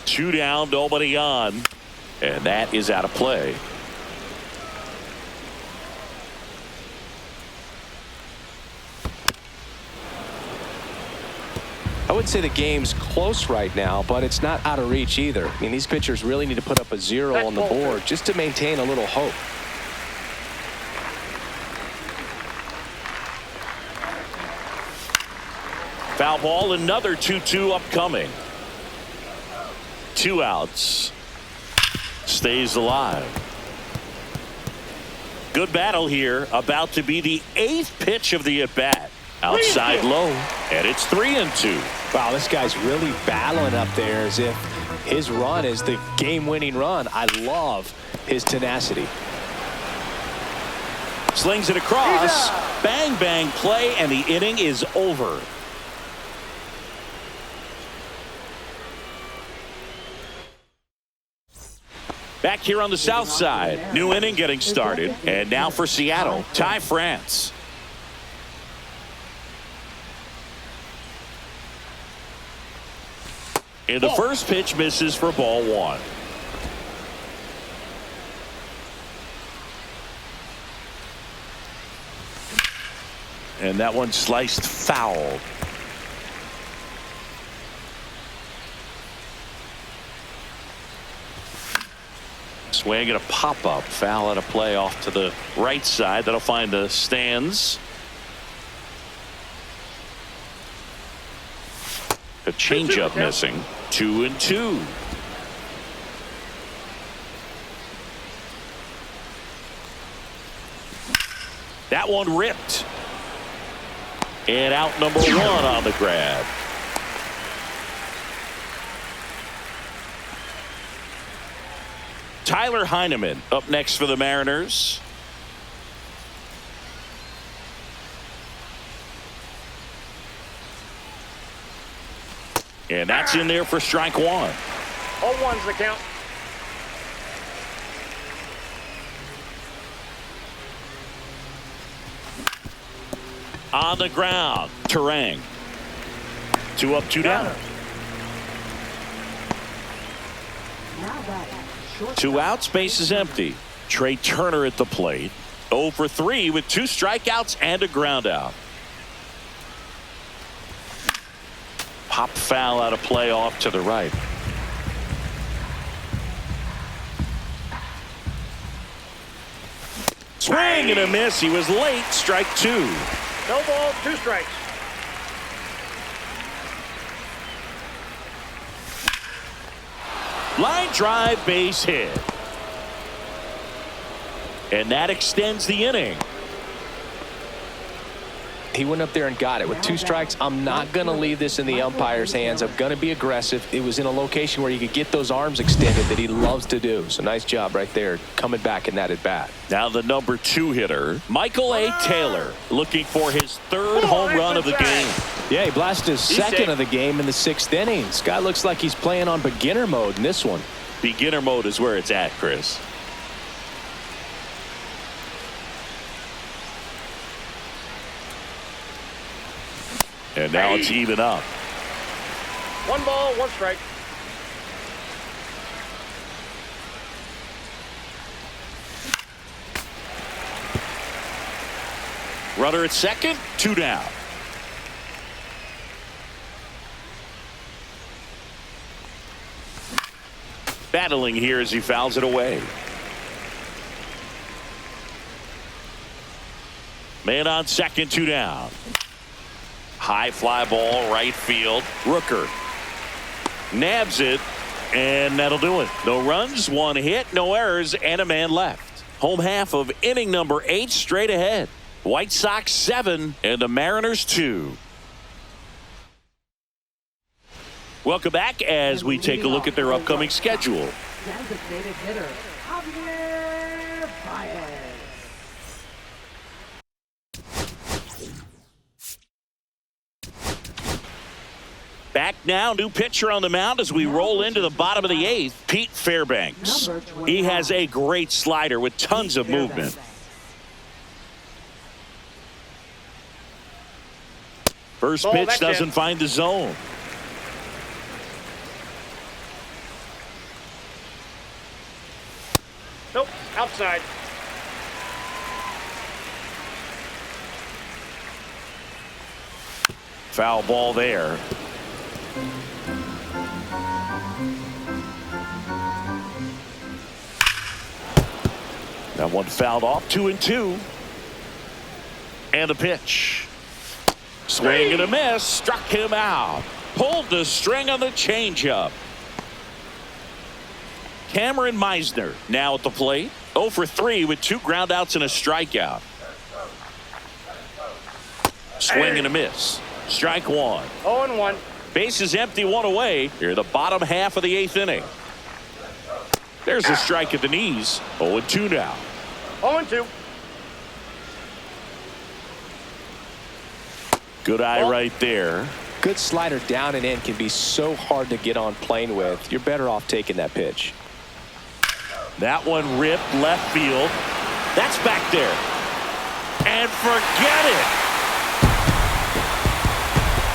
Speaker 1: 2 down, nobody on. And that is out of play.
Speaker 2: I would say the game's close right now, but it's not out of reach either. I mean, these pitchers really need to put up a 0 on the board just to maintain a little hope.
Speaker 1: Foul ball, another 2-2 upcoming. 2 outs. Stays alive. Good battle here. About to be the 8th pitch of the at-bat. Outside low, and it's 3-2.
Speaker 2: Wow, this guy's really battling up there as if his run is the game-winning run. I love his tenacity.
Speaker 1: Slings it across. Bang, bang play, and the inning is over. Back here on the south side, new inning getting started. And now for Seattle, Ty France. And the first pitch misses for ball 1. And that one sliced foul. Swing and a pop-up. Foul out of play off to the right side. That'll find the stands. A changeup missing. 2-2. That one ripped. And out number 1 on the grab. Tyler Heineman up next for the Mariners. And that's in there for strike 1.
Speaker 4: All 1's the count.
Speaker 1: On the ground, Terang. 2 up, 2 down.
Speaker 3: Now batting,
Speaker 1: 2 outs, base is empty. Trey Turner at the plate. 0 for 3 with 2 strikeouts and a ground out. Pop foul out of play off to the right. Swing and a miss. He was late. Strike 2.
Speaker 4: No ball, 2 strikes.
Speaker 1: Line drive, base hit. And that extends the inning.
Speaker 2: He went up there and got it. With 2 strikes, I'm not going to leave this in the umpire's hands. I'm going to be aggressive. It was in a location where you could get those arms extended that he loves to do. So nice job right there coming back in that at-bat.
Speaker 1: Now the number 2 hitter, Michael A. Taylor, looking for his 3rd home run of the game.
Speaker 2: Yeah, he blasted his second of the game in the 6th inning. This guy looks like he's playing on beginner mode in this one.
Speaker 1: Beginner mode is where it's at, Chris. And now it's even up.
Speaker 4: 1 ball, 1 strike.
Speaker 1: Runner at second, 2 down. Battling here as he fouls it away. Man on second, 2 down. High fly ball, right field. Rooker nabs it, and that'll do it. No runs, 1 hit, no errors, and a man left. Home half of inning number 8 straight ahead. White Sox 7 and the Mariners 2. Welcome back as we take a look at their upcoming schedule.
Speaker 3: Designated hitter, Javier Baez.
Speaker 1: Back now, new pitcher on the mound as we roll into the bottom of the 8th, Pete Fairbanks. He has a great slider with tons of movement. First pitch doesn't find the zone.
Speaker 4: Nope, outside.
Speaker 1: Foul ball there. That one fouled off, 2-2. And the pitch. Swing and a miss, struck him out. Pulled the string on the changeup. Cameron Meisner now at the plate. 0 for 3 with 2 groundouts and a strikeout. Swing and a miss. Strike 1.
Speaker 4: 0-1.
Speaker 1: Bases empty, 1 away. Here the bottom half of the 8th inning. There's a strike at the knees. 0-2 now.
Speaker 4: 0-2.
Speaker 1: Good eye right there.
Speaker 2: Good slider down and in can be so hard to get on plane with. You're better off taking that pitch.
Speaker 1: That one ripped left field. That's back there. And forget it.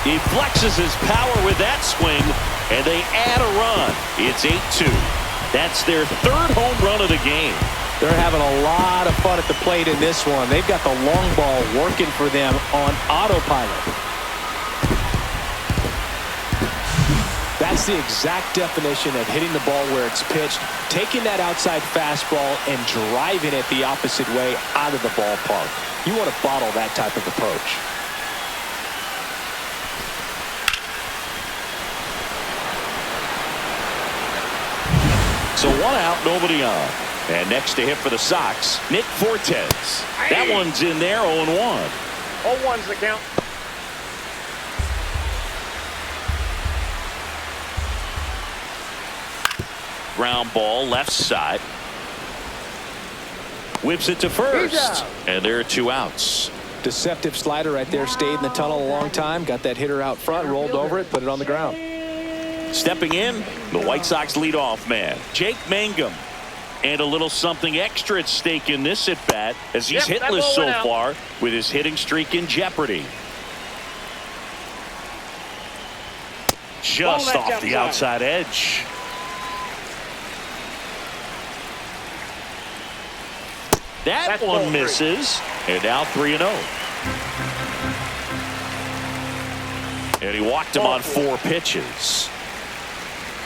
Speaker 1: He flexes his power with that swing, and they add a run. It's 8-2. That's their 3rd home run of the game.
Speaker 2: They're having a lot of fun at the plate in this one. They've got the long ball working for them on autopilot. That's the exact definition of hitting the ball where it's pitched, taking that outside fastball and driving it the opposite way out of the ballpark. You want to bottle that type of approach.
Speaker 1: So 1 out, nobody on. And next to hit for the Sox, Nick Fortes. That one's in there, 0-1.
Speaker 4: 0-1's the count.
Speaker 1: Ground ball, left side. Whips it to first. And there are 2 outs.
Speaker 2: Deceptive slider right there. Stayed in the tunnel a long time. Got that hitter out front, rolled over it, put it on the ground.
Speaker 1: Stepping in, the White Sox leadoff man, Jake Mangum. And a little something extra at stake in this at-bat as he's hitless so far with his hitting streak in jeopardy. Just off the outside edge. That one misses. And now 3-0. And he walked him on 4 pitches.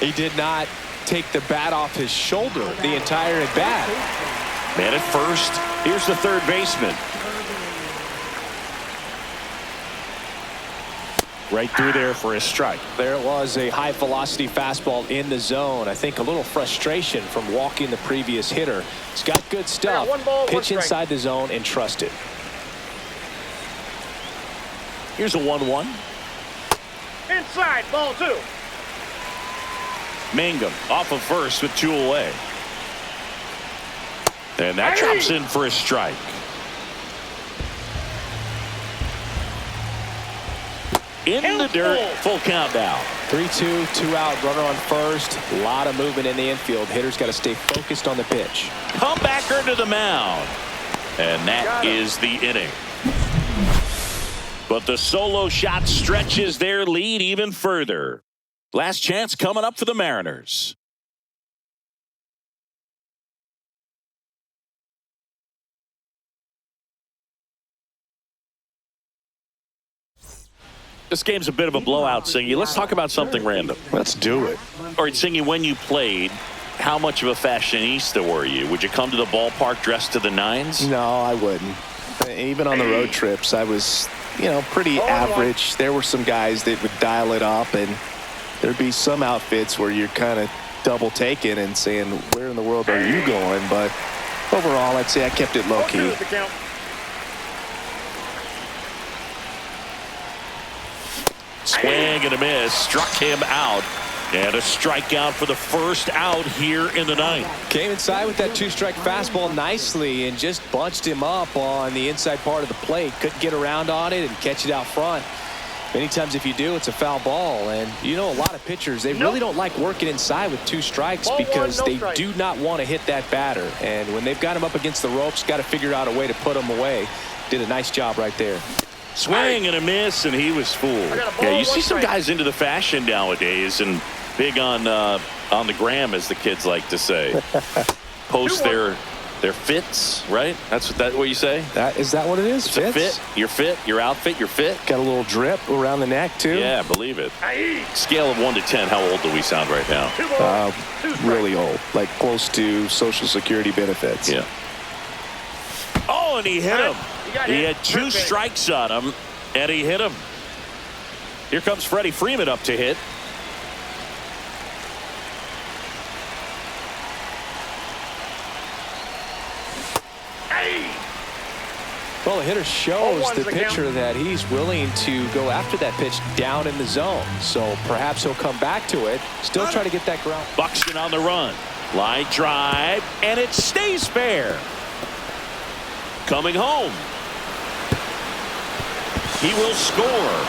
Speaker 2: He did not take the bat off his shoulder the entire at bat.
Speaker 1: Man at first. Here's the third baseman. right through there for a strike.
Speaker 2: There was a high velocity fastball in the zone. I think a little frustration from walking the previous hitter. He's got good stuff.
Speaker 4: One ball, one
Speaker 2: Pitch
Speaker 4: strike.
Speaker 2: inside the zone and trust it.
Speaker 1: Here's a 1-1.
Speaker 4: Inside, ball 2.
Speaker 1: Mangum off of first with 2 away. And that drops in for a strike. In the dirt, full count now.
Speaker 2: 3-2, 2 out, runner on first. A lot of movement in the infield. Hitter's got to stay focused on the pitch.
Speaker 1: Comebacker to the mound. And that is the inning. But the solo shot stretches their lead even further. Last chance coming up for the Mariners. This game's a bit of a blowout, Singy. Let's talk about something random.
Speaker 2: Let's do it.
Speaker 1: All right, Singy, when you played, how much of a fashionista were you? Would you come to the ballpark dressed to the nines?
Speaker 2: No, I wouldn't. Even on the road trips, I was, pretty average. There were some guys that would dial it up, and there'd be some outfits where you're kind of double taking and saying, where in the world are you going? But overall, I'd say I kept it low key.
Speaker 1: Swing and a miss, struck him out, and a strikeout for the first out here in the ninth.
Speaker 2: Came inside with that 2-strike fastball nicely and just bunched him up on the inside part of the plate. Couldn't get around on it and catch it out front. Many times if you do, it's a foul ball. And a lot of pitchers, they really don't like working inside with 2 strikes because they do not want to hit that batter. And when they've got him up against the ropes, got to figure out a way to put him away. Did a nice job right there.
Speaker 1: Swing and a miss, and he was fooled. Yeah, you see some guys into the fashion nowadays and big on the gram, as the kids like to say. Post their fits, right? That's what you say?
Speaker 2: Is that what it is?
Speaker 1: It's a fit. Your fit, your outfit, your fit.
Speaker 2: Got a little drip around the neck, too.
Speaker 1: Yeah, believe it. Scale of 1 to 10, how old do we sound right now?
Speaker 2: Really old. Like close to Social Security benefits.
Speaker 1: Yeah. Oh, and he hit him. He had 2 strikes on him, and he hit him. Here comes Freddie Freeman up to hit.
Speaker 2: Well, the hitter shows the pitcher that he's willing to go after that pitch down in the zone. So perhaps he'll come back to it. Still try to get that ground.
Speaker 1: Buxton on the run. Line drive, and it stays fair. Coming home. He will score.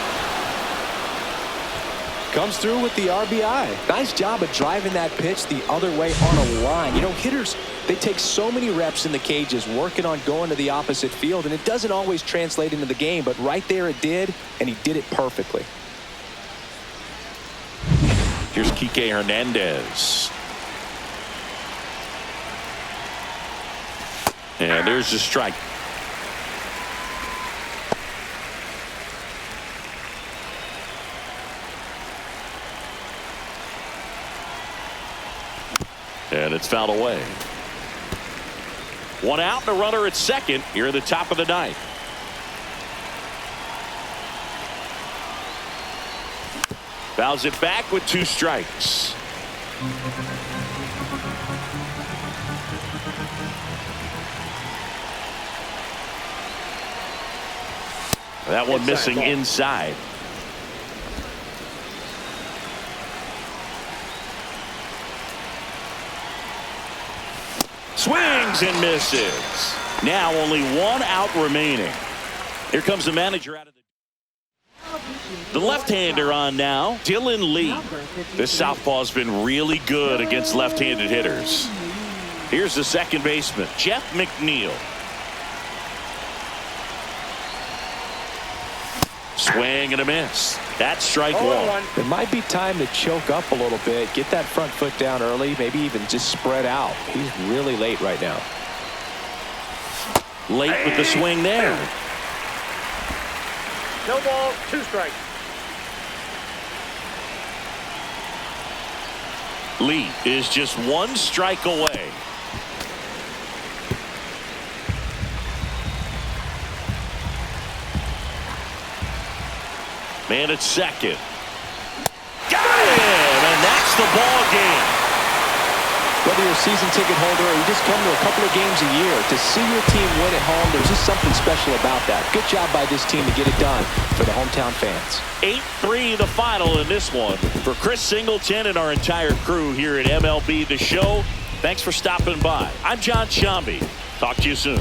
Speaker 2: Comes through with the RBI. Nice job of driving that pitch the other way on a line. Hitters, they take so many reps in the cages working on going to the opposite field, and it doesn't always translate into the game, but right there it did, and he did it perfectly.
Speaker 1: Here's Kike Hernandez. And there's the strike. And it's fouled away. 1 out and a runner at second here at the top of the ninth. Fouls it back with 2 strikes. That one missing inside. Swings and misses. Now only 1 out remaining. Here comes the manager out of the left-hander on now, Dylan Lee. This southpaw's been really good against left-handed hitters. Here's the second baseman, Jeff McNeil. Swing and a miss. That's strike 1.
Speaker 2: It might be time to choke up a little bit, get that front foot down early, maybe even just spread out. He's really late right now.
Speaker 1: Late with the swing there.
Speaker 4: No ball, 2 strikes.
Speaker 1: Lee is just 1 strike away. Man at second. Got it! And that's the ball game.
Speaker 2: Whether you're a season ticket holder or you just come to a couple of games a year, to see your team win at home, there's just something special about that. Good job by this team to get it done for the hometown fans.
Speaker 1: 8-3 the final in this one. For Chris Singleton and our entire crew here at MLB The Show, thanks for stopping by. I'm John Shambi. Talk to you soon.